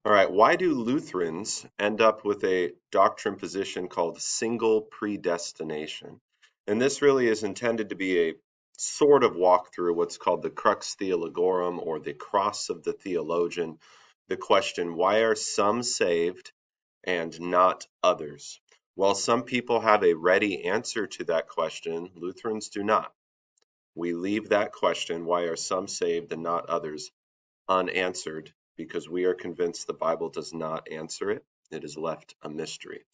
All right, why do Lutherans end up with a doctrine position called single predestination? And this really is intended to be a sort of walk through what's called the Crux Theologorum or the cross of the theologian. The question, why are some saved and not others? Well, some people have a ready answer to that question. Lutherans do not. We leave that question, why are some saved and not others, unanswered because we are convinced the Bible does not answer it. It is left a mystery.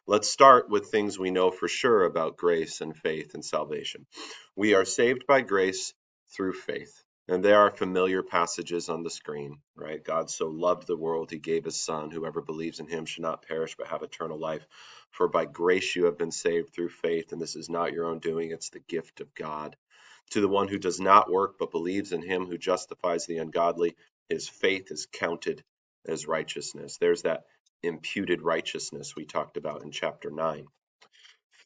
Let's start with things we know for sure about grace and faith and salvation. We are saved by grace through faith. And there are familiar passages on the screen, right? God so loved the world, he gave his son. Whoever believes in him should not perish but have eternal life. For by grace you have been saved through faith, and this is not your own doing, it's the gift of God. To the one who does not work but believes in him who justifies the ungodly, his faith is counted as righteousness. There's that imputed righteousness we talked about in chapter 9.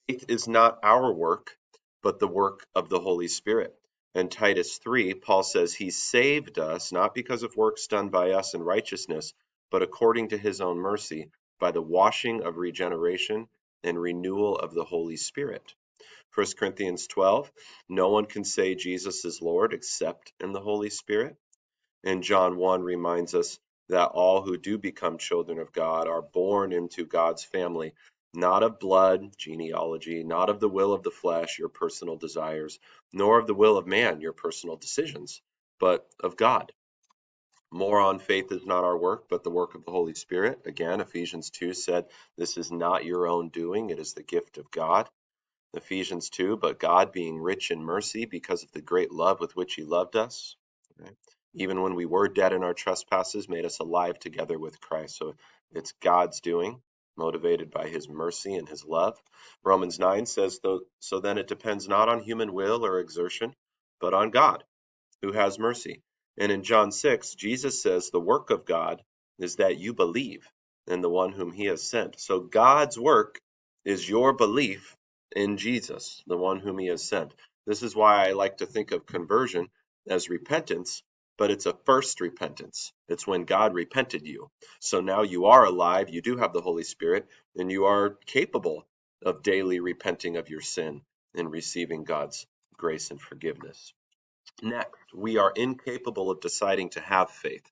Faith is not our work, but the work of the Holy Spirit. In Titus 3, Paul says he saved us not because of works done by us in righteousness, but according to his own mercy, by the washing of regeneration and renewal of the Holy Spirit. 1 Corinthians 12, no one can say Jesus is Lord except in the Holy Spirit. And John 1 reminds us that all who do become children of God are born into God's family, not of blood, genealogy, not of the will of the flesh, your personal desires, nor of the will of man, your personal decisions, but of God. More on faith is not our work, but the work of the Holy Spirit. Again, Ephesians 2 said, this is not your own doing, it is the gift of God. Ephesians 2, but God being rich in mercy because of the great love with which he loved us, right? Even when we were dead in our trespasses, made us alive together with Christ. So it's God's doing, motivated by his mercy and his love. Romans 9 says, so then it depends not on human will or exertion, but on God, who has mercy. And in John 6, Jesus says the work of God is that you believe in the one whom he has sent. So God's work is your belief in Jesus, the one whom he has sent. This is why I like to think of conversion as repentance, but it's a first repentance. It's when God repented you. So now you are alive, you do have the Holy Spirit, and you are capable of daily repenting of your sin and receiving God's grace and forgiveness. Next, we are incapable of deciding to have faith.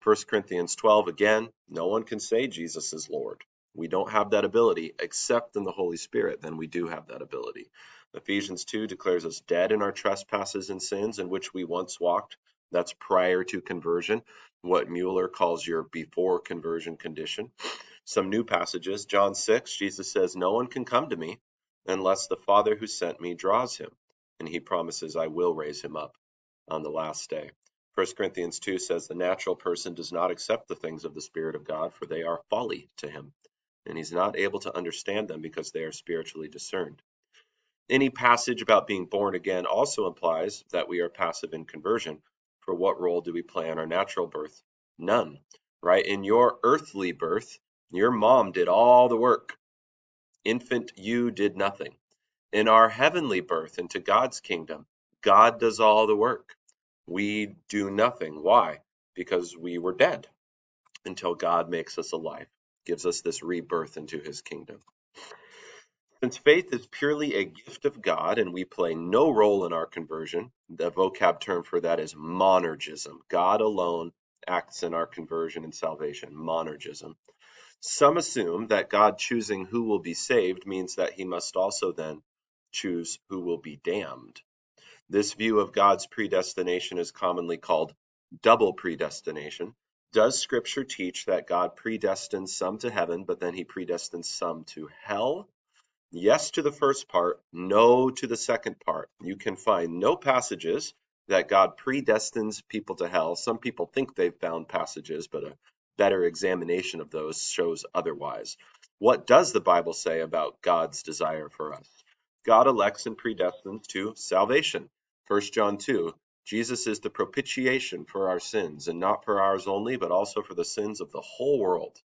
1 Corinthians 12, again, no one can say Jesus is Lord. We don't have that ability except in the Holy Spirit, then we do have that ability. Ephesians 2 declares us dead in our trespasses and sins in which we once walked. That's prior to conversion, what Mueller calls your before conversion condition. Some new passages, John 6, Jesus says, no one can come to me unless the Father who sent me draws him, and he promises I will raise him up on the last day. 1 Corinthians 2 says the natural person does not accept the things of the Spirit of God, for they are folly to him, and he's not able to understand them because they are spiritually discerned. Any passage about being born again also implies that we are passive in conversion. For what role do we play in our natural birth? None, right? In your earthly birth, your mom did all the work. Infant you did nothing. In our heavenly birth into God's kingdom, God does all the work. We do nothing. Why? Because we were dead until God makes us alive, gives us this rebirth into his kingdom. Since faith is purely a gift of God and we play no role in our conversion, the vocab term for that is monergism. God alone acts in our conversion and salvation, monergism. Some assume that God choosing who will be saved means that he must also then choose who will be damned. This view of God's predestination is commonly called double predestination. Does Scripture teach that God predestines some to heaven, but then he predestines some to hell? Yes to the first part, no to the second part. You can find no passages that God predestines people to hell. Some people think they've found passages, but a better examination of those shows otherwise. What does the Bible say about God's desire for us? God elects and predestines to salvation. 1 John 2, Jesus is the propitiation for our sins, and not for ours only, but also for the sins of the whole world.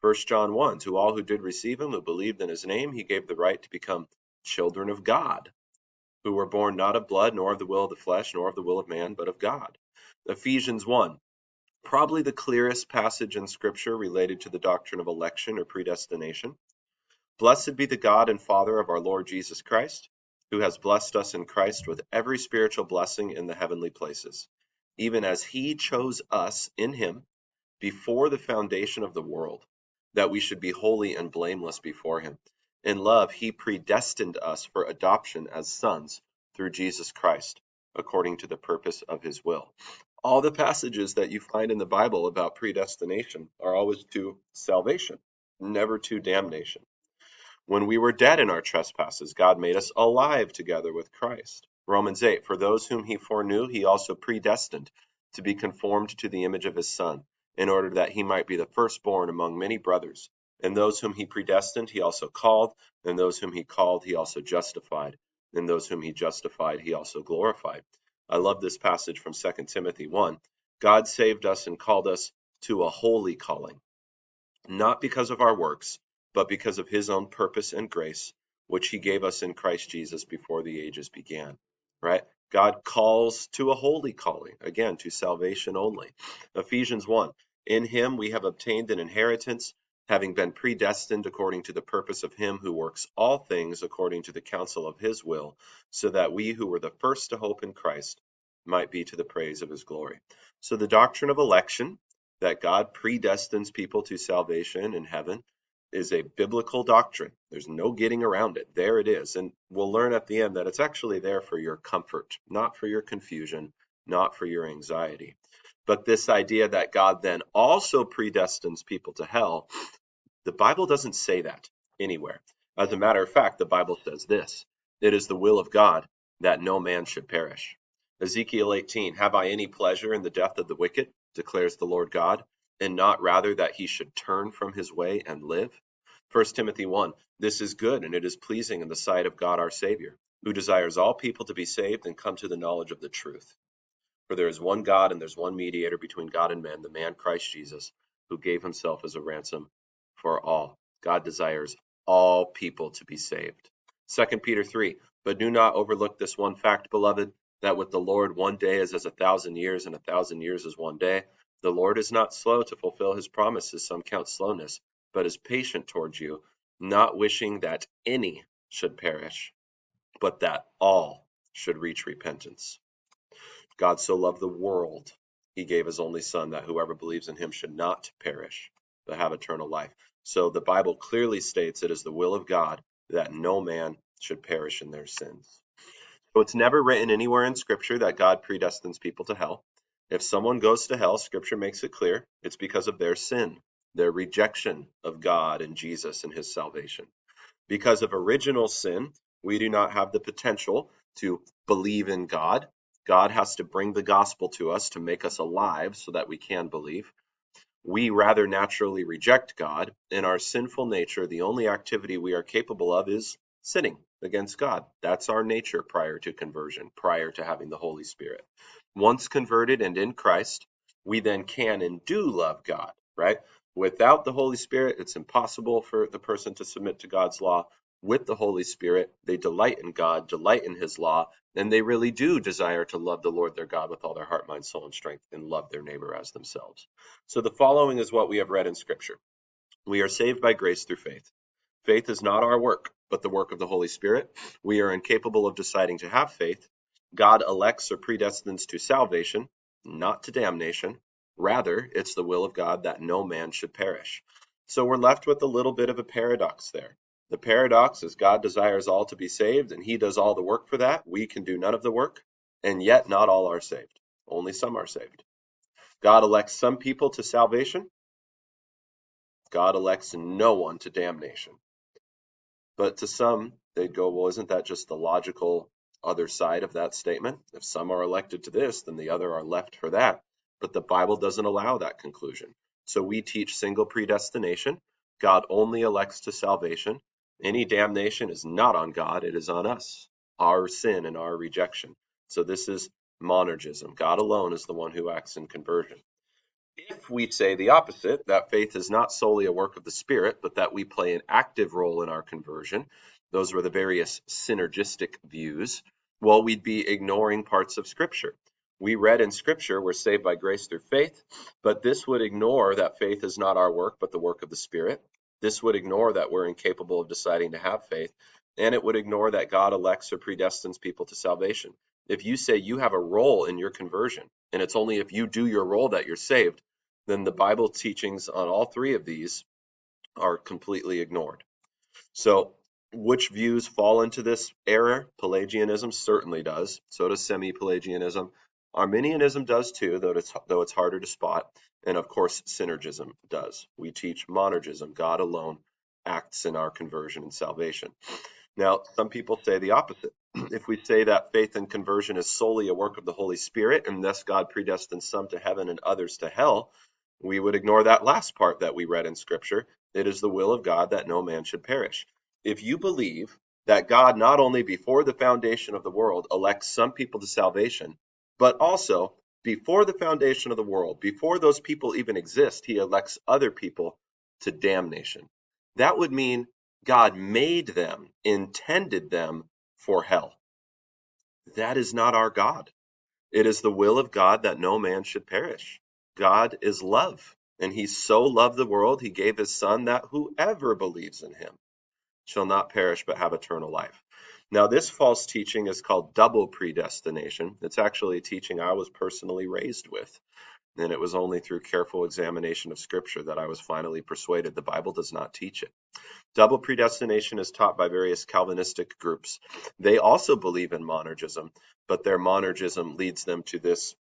1 John 1, to all who did receive him, who believed in his name, he gave the right to become children of God, who were born not of blood, nor of the will of the flesh, nor of the will of man, but of God. Ephesians 1, Probably the clearest passage in Scripture related to the doctrine of election or predestination. Blessed be the God and Father of our Lord Jesus Christ, who has blessed us in Christ with every spiritual blessing in the heavenly places, even as he chose us in him before the foundation of the world, that we should be holy and blameless before him. In love, he predestined us for adoption as sons through Jesus Christ, according to the purpose of his will. All the passages that you find in the Bible about predestination are always to salvation, never to damnation. When we were dead in our trespasses, God made us alive together with Christ. Romans 8, for those whom he foreknew, he also predestined to be conformed to the image of his Son, in order that he might be the firstborn among many brothers. And those whom he predestined, he also called. And those whom he called, he also justified. And those whom he justified, he also glorified. I love this passage from 2 Timothy 1. God saved us and called us to a holy calling, not because of our works, but because of his own purpose and grace, which he gave us in Christ Jesus before the ages began. Right? God calls to a holy calling, again, to salvation only. Ephesians 1, in him we have obtained an inheritance, having been predestined according to the purpose of him who works all things according to the counsel of his will, so that we who were the first to hope in Christ might be to the praise of his glory. So the doctrine of election, that God predestines people to salvation in heaven, is a biblical doctrine. There's no getting around it. There it is. And we'll learn at the end that it's actually there for your comfort, not for your confusion, not for your anxiety. But this idea that God then also predestines people to hell, the Bible doesn't say that anywhere. As a matter of fact, the Bible says this: it is the will of God that no man should perish. Ezekiel 18, have I any pleasure in the death of the wicked, declares the Lord God, and not rather that he should turn from his way and live? 1 Timothy 1, this is good and it is pleasing in the sight of God our Savior, who desires all people to be saved and come to the knowledge of the truth. For there is one God and there's one mediator between God and men, the man Christ Jesus, who gave himself as a ransom for all. God desires all people to be saved. 2 Peter 3, but do not overlook this one fact, beloved, that with the Lord 1 day is as 1,000 years, and 1,000 years is 1 day. The Lord is not slow to fulfill his promises, some count slowness, but is patient towards you, not wishing that any should perish, but that all should reach repentance. God so loved the world, he gave his only Son, that whoever believes in him should not perish, but have eternal life. So the Bible clearly states it is the will of God that no man should perish in their sins. So it's never written anywhere in Scripture that God predestines people to hell. If someone goes to hell, Scripture makes it clear it's because of their sin, their rejection of God and Jesus and his salvation. Because of original sin, we do not have the potential to believe in God. God has to bring the gospel to us to make us alive so that we can believe. We rather naturally reject God. In our sinful nature, the only activity we are capable of is sinning against God. That's our nature prior to conversion, prior to having the Holy Spirit. Once converted and in Christ, we then can and do love God, right? Without the Holy Spirit, it's impossible for the person to submit to God's law. With the Holy Spirit, they delight in God, delight in his law, and they really do desire to love the Lord their God with all their heart, mind, soul, and strength, and love their neighbor as themselves. So the following is what we have read in Scripture. We are saved by grace through faith. Faith is not our work, but the work of the Holy Spirit. We are incapable of deciding to have faith. God elects or predestines to salvation, not to damnation. Rather, it's the will of God that no man should perish. So we're left with a little bit of a paradox there. The paradox is God desires all to be saved, and he does all the work for that. We can do none of the work, and yet not all are saved. Only some are saved. God elects some people to salvation. God elects no one to damnation. But to some, they'd go, well, isn't that just the logical other side of that statement? If some are elected to this, then the other are left for that. But the Bible doesn't allow that conclusion. So we teach single predestination. God only elects to salvation. Any damnation is not on God, it is on us, our sin and our rejection. So this is monergism. God alone is the one who acts in conversion. If we say the opposite, that faith is not solely a work of the Spirit, but that we play an active role in our conversion, those were the various synergistic views, well, we'd be ignoring parts of Scripture. We read in Scripture we're saved by grace through faith, but this would ignore that faith is not our work, but the work of the Spirit. This would ignore that we're incapable of deciding to have faith, and it would ignore that God elects or predestines people to salvation. If you say you have a role in your conversion, and it's only if you do your role that you're saved, then the Bible teachings on all three of these are completely ignored. So, which views fall into this error? Pelagianism certainly does. So does semi-Pelagianism. Arminianism does too, though it's harder to spot. And of course, synergism does. We teach monergism. God alone acts in our conversion and salvation. Now, some people say the opposite. If we say that faith and conversion is solely a work of the Holy Spirit, and thus God predestines some to heaven and others to hell, we would ignore that last part that we read in Scripture. It is the will of God that no man should perish. If you believe that God not only before the foundation of the world elects some people to salvation, but also before the foundation of the world, before those people even exist, he elects other people to damnation. That would mean God made them, intended them for hell. That is not our God. It is the will of God that no man should perish. God is love, and he so loved the world, he gave his son that whoever believes in him shall not perish but have eternal life. Now, this false teaching is called double predestination. It's actually a teaching I was personally raised with, and it was only through careful examination of Scripture that I was finally persuaded the Bible does not teach it. Double predestination is taught by various Calvinistic groups. They also believe in monergism, but their monergism leads them to this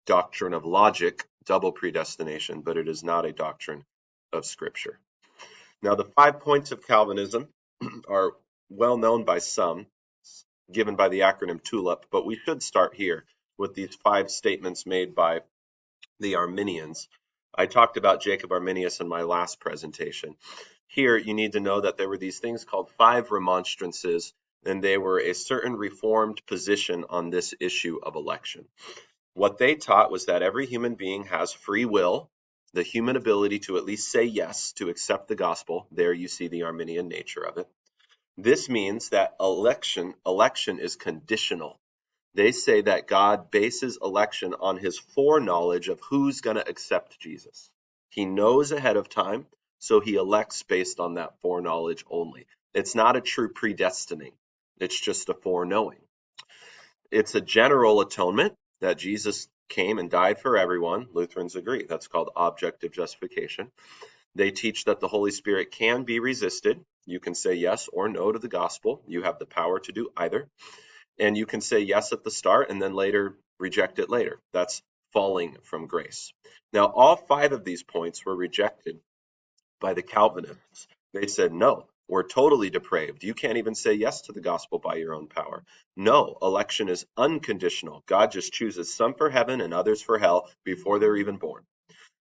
doctrine of logic, double predestination, but it is not a doctrine of Scripture. Now, the 5 points of Calvinism are well known by some, given by the acronym TULIP, but we should start here with these 5 statements made by the Arminians. I talked about Jacob Arminius in my last presentation. Here, you need to know that there were these things called 5 remonstrances, and they were a certain reformed position on this issue of election. What they taught was that every human being has free will, the human ability to at least say yes, to accept the gospel. There you see the Arminian nature of it. This means that election is conditional. They say that God bases election on his foreknowledge of who's going to accept Jesus. He knows ahead of time, so he elects based on that foreknowledge only. It's not a true predestining. It's just a foreknowing. It's a general atonement that Jesus came and died for everyone. Lutherans agree. That's called objective justification. They teach that the Holy Spirit can be resisted. You can say yes or no to the gospel. You have the power to do either. And you can say yes at the start and then later reject it later. That's falling from grace. Now, all 5 of these points were rejected by the Calvinists. They said, no, we're totally depraved. You can't even say yes to the gospel by your own power. No, election is unconditional. God just chooses some for heaven and others for hell before they're even born.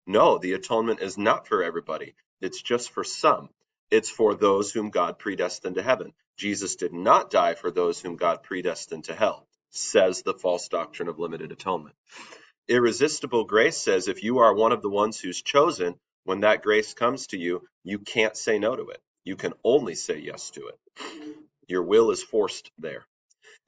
No, the atonement is not for everybody. It's just for some. It's for those whom God predestined to heaven. Jesus did not die for those whom God predestined to hell, says the false doctrine of limited atonement. Irresistible grace says if you are one of the ones who's chosen, when that grace comes to you, you can't say no to it. You can only say yes to it. Your will is forced there.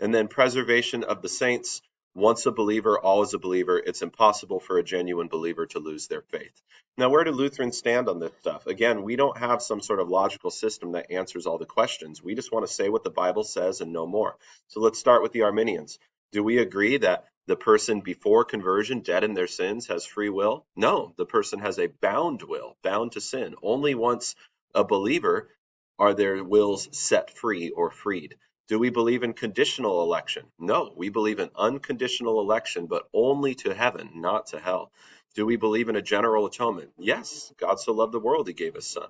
And then preservation of the saints. Once a believer, always a believer. It's impossible for a genuine believer to lose their faith. Now, where do Lutherans stand on this stuff? Again, we don't have some sort of logical system that answers all the questions. We just want to say what the Bible says and no more. So let's start with the Arminians. Do we agree that the person before conversion, dead in their sins, has free will? No, the person has a bound will, bound to sin. Only once a believer are their wills set free or freed. Do we believe in conditional election? No, we believe in unconditional election, but only to heaven, not to hell. Do we believe in a general atonement? Yes, God so loved the world, he gave his son.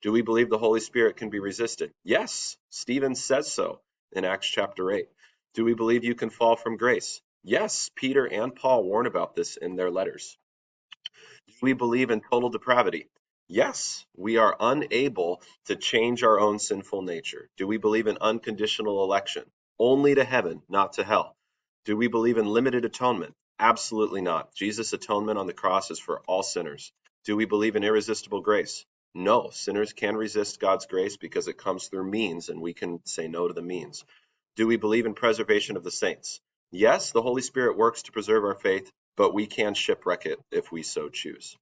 Do we believe the Holy Spirit can be resisted? Yes, Stephen says so in Acts chapter 8. Do we believe you can fall from grace? Yes, Peter and Paul warn about this in their letters. Do we believe in total depravity? Yes, we are unable to change our own sinful nature. Do we believe in unconditional election? Only to heaven, not to hell. Do we believe in limited atonement? Absolutely not. Jesus' atonement on the cross is for all sinners. Do we believe in irresistible grace? No, sinners can resist God's grace because it comes through means, and we can say no to the means. Do we believe in preservation of the saints? Yes, the Holy Spirit works to preserve our faith, but we can shipwreck it if we so choose.